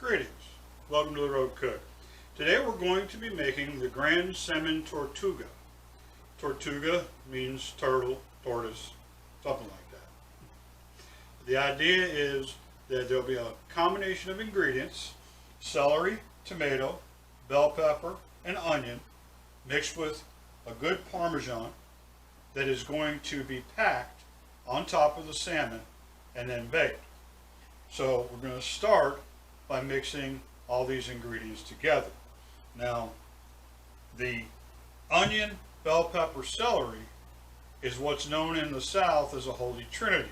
Greetings. Welcome to the Road Cook. Today we're going to be making the Grand Salmon Tortuga. Tortuga means turtle, tortoise, something like that. The idea is that there'll be a combination of ingredients: celery, tomato, bell pepper, and onion, mixed with a good Parmesan that is going to be packed on top of the salmon and then baked. So we're going to start by mixing all these ingredients together. Now, the onion, bell pepper, celery is what's known in the South as a Holy Trinity.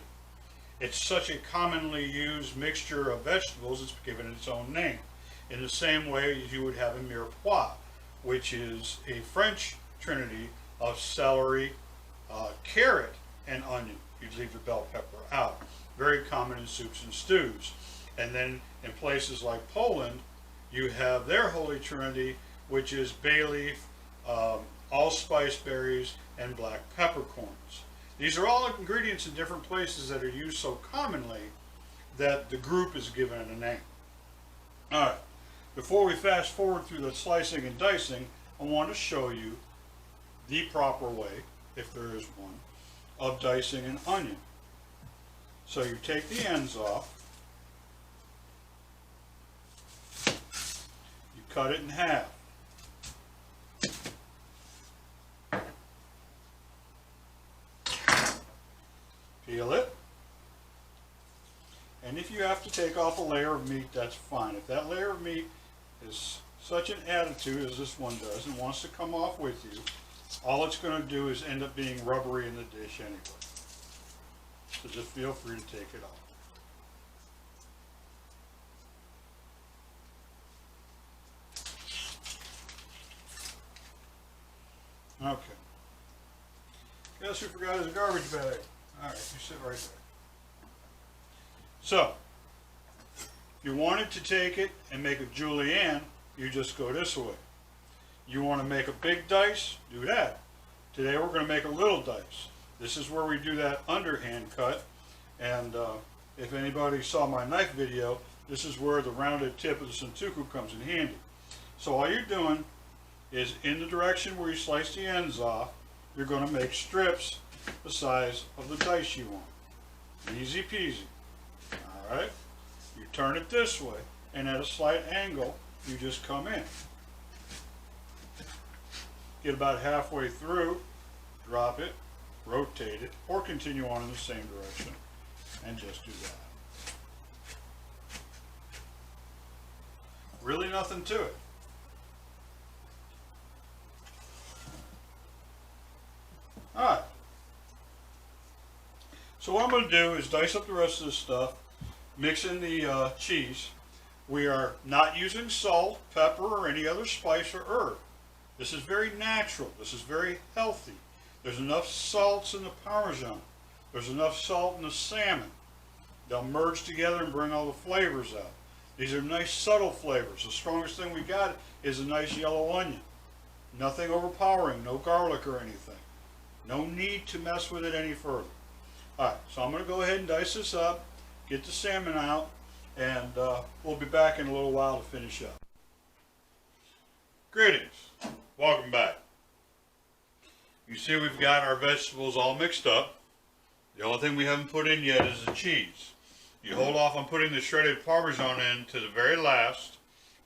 It's such a commonly used mixture of vegetables, it's given its own name. In the same way as you would have a mirepoix, which is a French trinity of celery, carrot, and onion. You'd leave the bell pepper out. Very common in soups and stews. And then in places like Poland, you have their Holy Trinity, which is bay leaf, allspice berries, and black peppercorns. These are all ingredients in different places that are used so commonly that the group is given a name. All right, before we fast forward through the slicing and dicing, I want to show you the proper way, if there is one, of dicing an onion. So you take the ends off, you cut it in half. Peel it. And if you have to take off a layer of meat, that's fine. If that layer of meat is such an attitude as this one does and wants to come off with you, all it's going to do is end up being rubbery in the dish anyway. So just feel free to take it off. Okay. Guess who forgot his garbage bag? Alright, you sit right there. So, if you wanted to take it and make a julienne, you just go this way. You want to make a big dice? Do that. Today we're going to make a little dice. This is where we do that underhand cut, and if anybody saw my knife video, this is where the rounded tip of the suntoku comes in handy. So all you're doing is, in the direction where you slice the ends off, you're going to make strips the size of the dice you want. Easy peasy. Alright? You turn it this way, and at a slight angle, you just come in. Get about halfway through, drop it, rotate it, or continue on in the same direction, and just do that. Really nothing to it. Alright. So what I'm going to do is dice up the rest of this stuff, mix in the cheese. We are not using salt, pepper, or any other spice or herb. This is very natural. This is very healthy. There's enough salts in the Parmesan. There's enough salt in the salmon. They'll merge together and bring all the flavors out. These are nice subtle flavors. The strongest thing we got is a nice yellow onion. Nothing overpowering, no garlic or anything. No need to mess with it any further. Alright, so I'm going to go ahead and dice this up, get the salmon out, and we'll be back in a little while to finish up. Greetings. Welcome back. You see we've got our vegetables all mixed up. The only thing we haven't put in yet is the cheese. You hold off on putting the shredded Parmesan in to the very last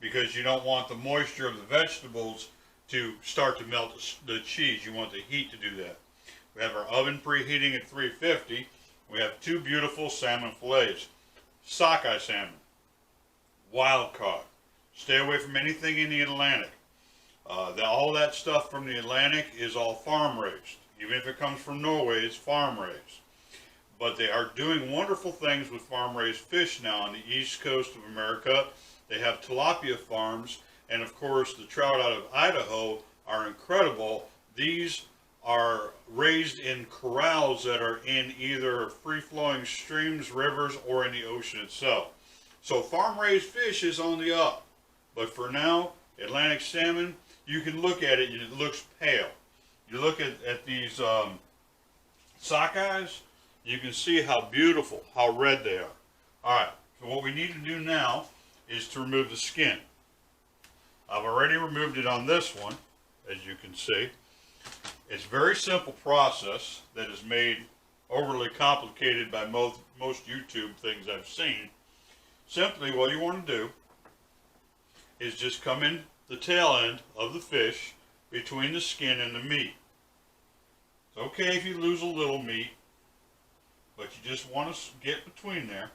because you don't want the moisture of the vegetables to start to melt the cheese. You want the heat to do that. We have our oven preheating at 350. We have two beautiful salmon fillets. Sockeye salmon. Wild caught. Stay away from anything in the Atlantic. All that stuff from the Atlantic is all farm raised. Even if it comes from Norway, it's farm raised. But they are doing wonderful things with farm raised fish now on the east coast of America. They have tilapia farms, and of course the trout out of Idaho are incredible. These are raised in corrals that are in either free-flowing streams, rivers, or in the ocean itself. So farm raised fish is on the up. But for now, Atlantic salmon, you can look at it and it looks pale. You look at these sockeyes, you can see how beautiful, how red they are. Alright, so what we need to do now is to remove the skin. I've already removed it on this one, as you can see. It's a very simple process that is made overly complicated by most YouTube things I've seen. Simply what you want to do is just come in the tail end of the fish between the skin and the meat. It's okay if you lose a little meat, but you just want to get between there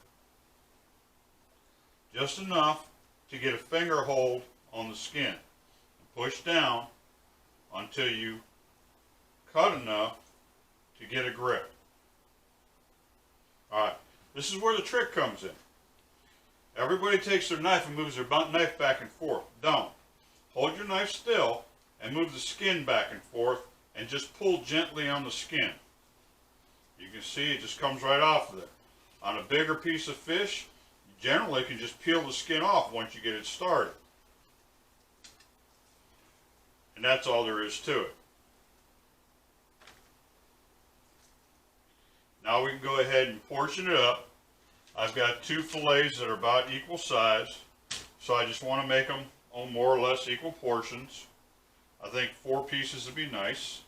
just enough to get a finger hold on the skin. Push down until you cut enough to get a grip. Alright, this is where the trick comes in. Everybody takes their knife and moves their knife back and forth. Don't. Hold your knife still and move the skin back and forth and just pull gently on the skin. You can see it just comes right off of there. On a bigger piece of fish, you generally can just peel the skin off once you get it started. And that's all there is to it. Now we can go ahead and portion it up. I've got 2 fillets that are about equal size, so I just want to make them on more or less equal portions. I think 4 pieces would be nice.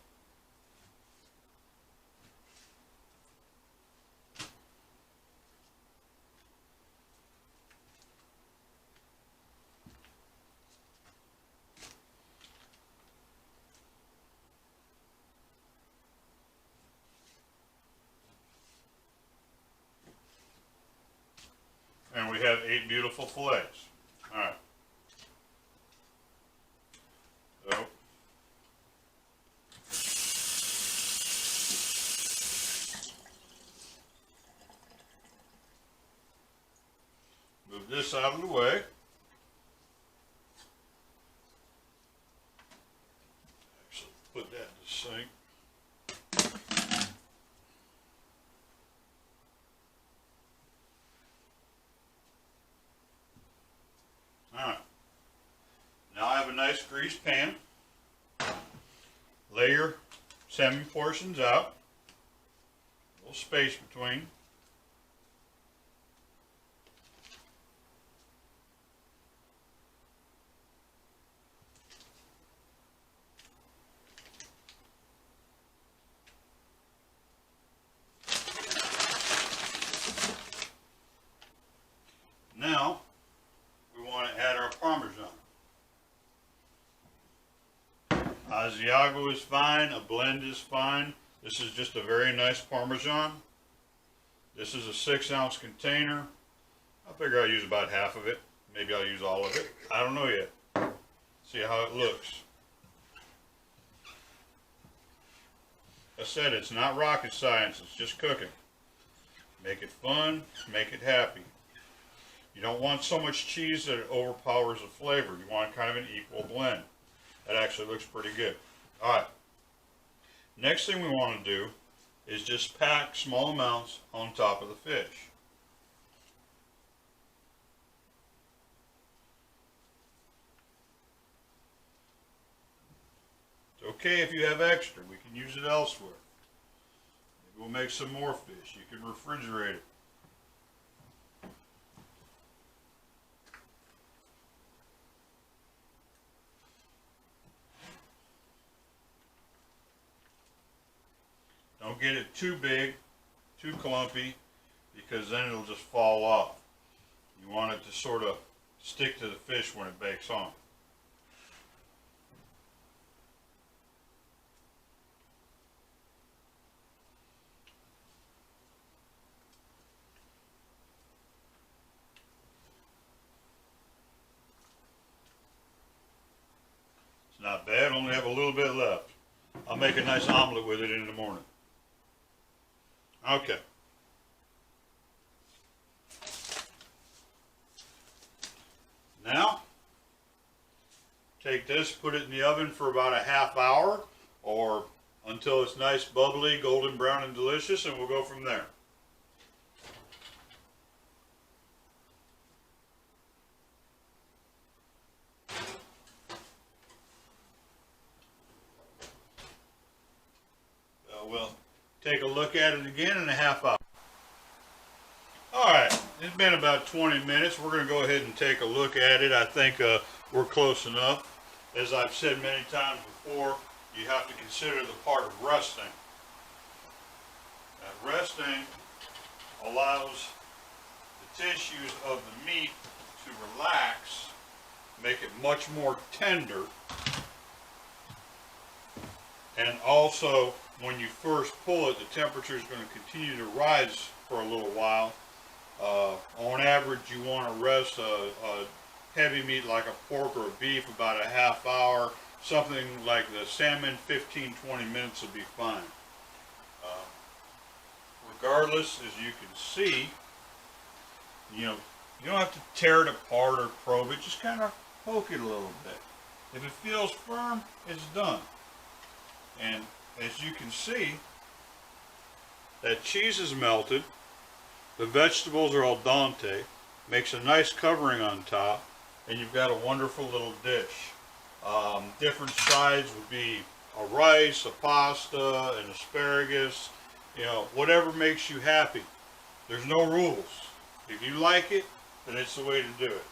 And we have 8 beautiful fillets. Alright. So, move this out of the way. Actually, put that in the sink. Alright, now I have a nice greased pan. Lay your salmon portions out, a little space between. Now, add our Parmesan. Asiago is fine, a blend is fine. This is just a very nice Parmesan. This is a 6-ounce container. I figure I'll use about half of it. Maybe I'll use all of it. I don't know yet. See how it looks. I said it's not rocket science, it's just cooking. Make it fun, make it happy. You don't want so much cheese that it overpowers the flavor. You want kind of an equal blend. That actually looks pretty good. Alright. Next thing we want to do is just pack small amounts on top of the fish. It's okay if you have extra. We can use it elsewhere. Maybe we'll make some more fish. You can refrigerate it. Don't get it too big, too clumpy, because then it'll just fall off. You want it to sort of stick to the fish when it bakes on. It's not bad, only have a little bit left. I'll make a nice omelet with it in the morning. Okay. Now, take this, put it in the oven for about a half hour or until it's nice, bubbly, golden brown and delicious, and we'll go from there. We'll take a look at it again in a half hour. Alright, It's been about 20 minutes. We're going to go ahead and take a look at it. I think we're close enough. As I've said many times before, you have to consider the part of resting. And resting allows the tissues of the meat to relax, make it much more tender, and also when you first pull it, the temperature is going to continue to rise for a little while. On average, you want to rest a heavy meat like a pork or a beef about a half hour. Something like the salmon, 15-20 minutes will be fine. Regardless, as you can see, you don't have to tear it apart or probe it. Just kind of poke it a little bit. If it feels firm, it's done. And as you can see, that cheese is melted. The vegetables are al dente. Makes a nice covering on top, and you've got a wonderful little dish. Different sides would be a rice, a pasta, an asparagus, whatever makes you happy. There's no rules. If you like it, then it's the way to do it.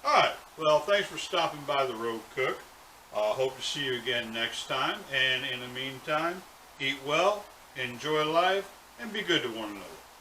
Alright, well, thanks for stopping by the Road Cook. Hope to see you again next time, and in the meantime, eat well, enjoy life, and be good to one another.